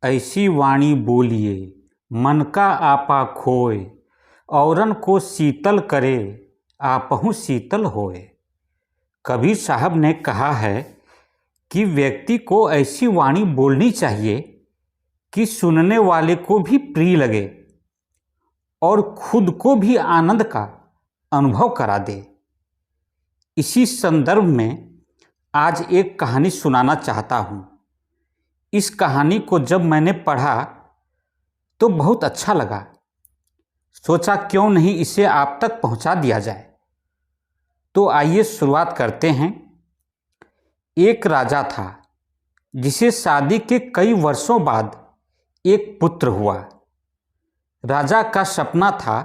ऐसी वाणी बोलिए मन का आपा खोए, औरन को शीतल करे आपहु शीतल होए। कबीर साहब ने कहा है कि व्यक्ति को ऐसी वाणी बोलनी चाहिए कि सुनने वाले को भी प्रिय लगे और खुद को भी आनंद का अनुभव करा दे। इसी संदर्भ में आज एक कहानी सुनाना चाहता हूँ। इस कहानी को जब मैंने पढ़ा तो बहुत अच्छा लगा। सोचा क्यों नहीं इसे आप तक पहुँचा दिया जाए। तो आइए शुरुआत करते हैं। एक राजा था जिसे शादी के कई वर्षों बाद एक पुत्र हुआ। राजा का सपना था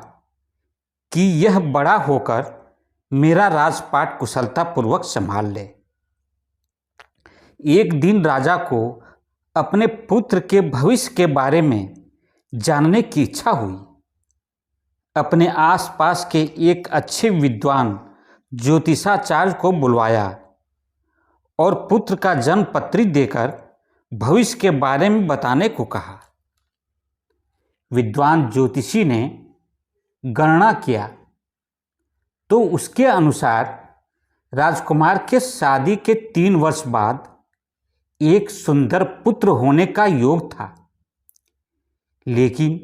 कि यह बड़ा होकर मेरा राजपाट कुशलतापूर्वक संभाल ले। एक दिन राजा को अपने पुत्र के भविष्य के बारे में जानने की इच्छा हुई। अपने आसपास के एक अच्छे विद्वान ज्योतिषाचार्य को बुलवाया और पुत्र का जन्म पत्री देकर भविष्य के बारे में बताने को कहा। विद्वान ज्योतिषी ने गणना किया तो उसके अनुसार राजकुमार के शादी के 3 वर्ष बाद एक सुंदर पुत्र होने का योग था। लेकिन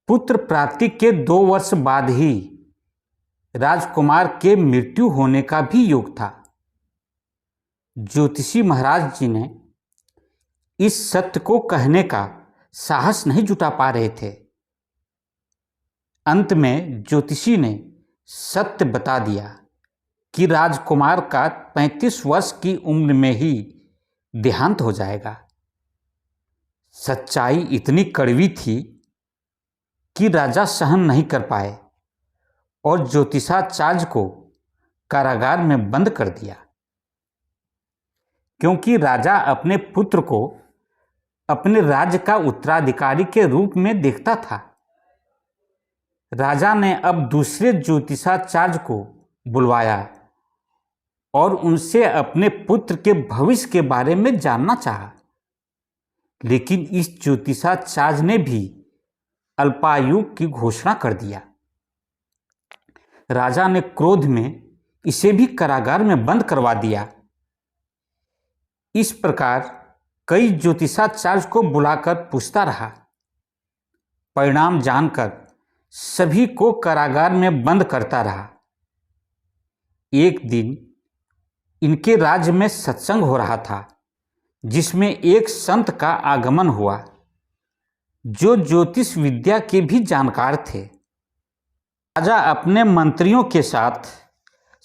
पुत्र प्राप्ति के 2 वर्ष बाद ही राजकुमार के मृत्यु होने का भी योग था। ज्योतिषी महाराज जी ने इस सत्य को कहने का साहस नहीं जुटा पा रहे थे। अंत में ज्योतिषी ने सत्य बता दिया कि राजकुमार का 35 वर्ष की उम्र में ही देहांत हो जाएगा। सच्चाई इतनी कड़वी थी कि राजा सहन नहीं कर पाए और ज्योतिषाचार्य को कारागार में बंद कर दिया, क्योंकि राजा अपने पुत्र को अपने राज्य का उत्तराधिकारी के रूप में देखता था। राजा ने अब दूसरे ज्योतिषाचार्य को बुलवाया और उनसे अपने पुत्र के भविष्य के बारे में जानना चाहा। लेकिन इस ज्योतिषाचार्य ने भी अल्पायु की घोषणा कर दिया। राजा ने क्रोध में इसे भी कारागार में बंद करवा दिया। इस प्रकार कई ज्योतिषाचार्य को बुलाकर पूछता रहा। परिणाम जानकर सभी को कारागार में बंद करता रहा। एक दिन इनके राज्य में सत्संग हो रहा था, जिसमें एक संत का आगमन हुआ जो ज्योतिष विद्या के भी जानकार थे। राजा अपने मंत्रियों के साथ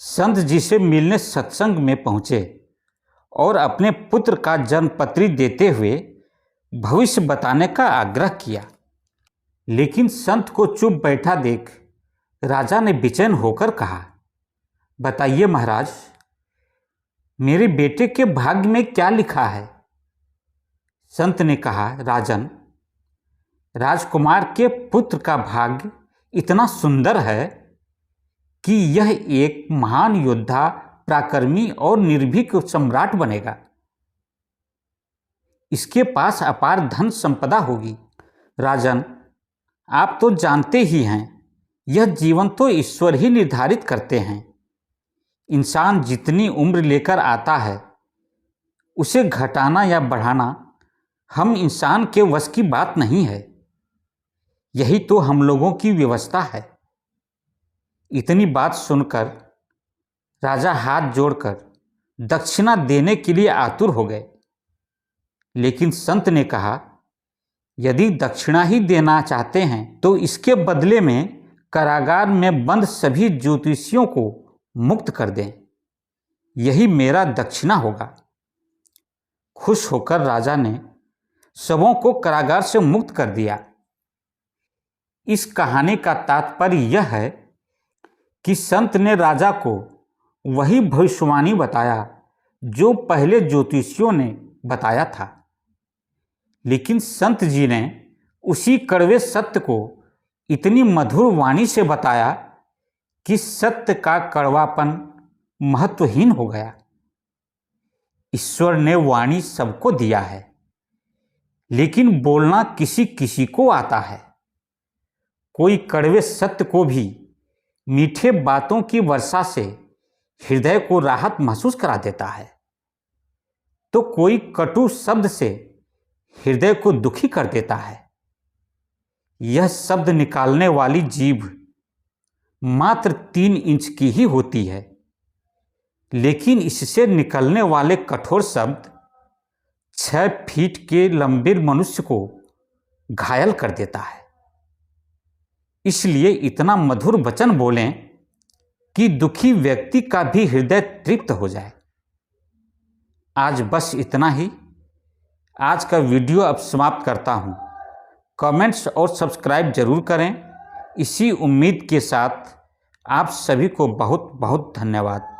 संत जी से मिलने सत्संग में पहुँचे और अपने पुत्र का जन्मपत्री देते हुए भविष्य बताने का आग्रह किया। लेकिन संत को चुप बैठा देख राजा ने बेचैन होकर कहा, बताइए महाराज, मेरे बेटे के भाग्य में क्या लिखा है? संत ने कहा, राजन, राजकुमार के पुत्र का भाग्य इतना सुंदर है कि यह एक महान योद्धा, पराक्रमी और निर्भीक सम्राट बनेगा। इसके पास अपार धन संपदा होगी। राजन, आप तो जानते ही हैं, यह जीवन तो ईश्वर ही निर्धारित करते हैं। इंसान जितनी उम्र लेकर आता है उसे घटाना या बढ़ाना हम इंसान के वश की बात नहीं है। यही तो हम लोगों की व्यवस्था है। इतनी बात सुनकर राजा हाथ जोड़कर दक्षिणा देने के लिए आतुर हो गए। लेकिन संत ने कहा, यदि दक्षिणा ही देना चाहते हैं तो इसके बदले में कारागार में बंद सभी ज्योतिषियों को मुक्त कर दें। यही मेरा दक्षिणा होगा। खुश होकर राजा ने सबों को कारागार से मुक्त कर दिया। इस कहानी का तात्पर्य यह है कि संत ने राजा को वही भविष्यवाणी बताया जो पहले ज्योतिषियों ने बताया था। लेकिन संत जी ने उसी कड़वे सत्य को इतनी मधुर वाणी से बताया कि सत्य का कड़वापन महत्वहीन हो गया। ईश्वर ने वाणी सबको दिया है, लेकिन बोलना किसी किसी को आता है। कोई कड़वे सत्य को भी मीठे बातों की वर्षा से हृदय को राहत महसूस करा देता है, तो कोई कटु शब्द से हृदय को दुखी कर देता है। यह शब्द निकालने वाली जीभ मात्र 3 इंच की ही होती है, लेकिन इससे निकलने वाले कठोर शब्द 6 फीट के लंबे मनुष्य को घायल कर देता है। इसलिए इतना मधुर वचन बोलें कि दुखी व्यक्ति का भी हृदय तृप्त हो जाए। आज बस इतना ही। आज का वीडियो अब समाप्त करता हूँ। कमेंट्स और सब्सक्राइब जरूर करें। इसी उम्मीद के साथ आप सभी को बहुत बहुत धन्यवाद।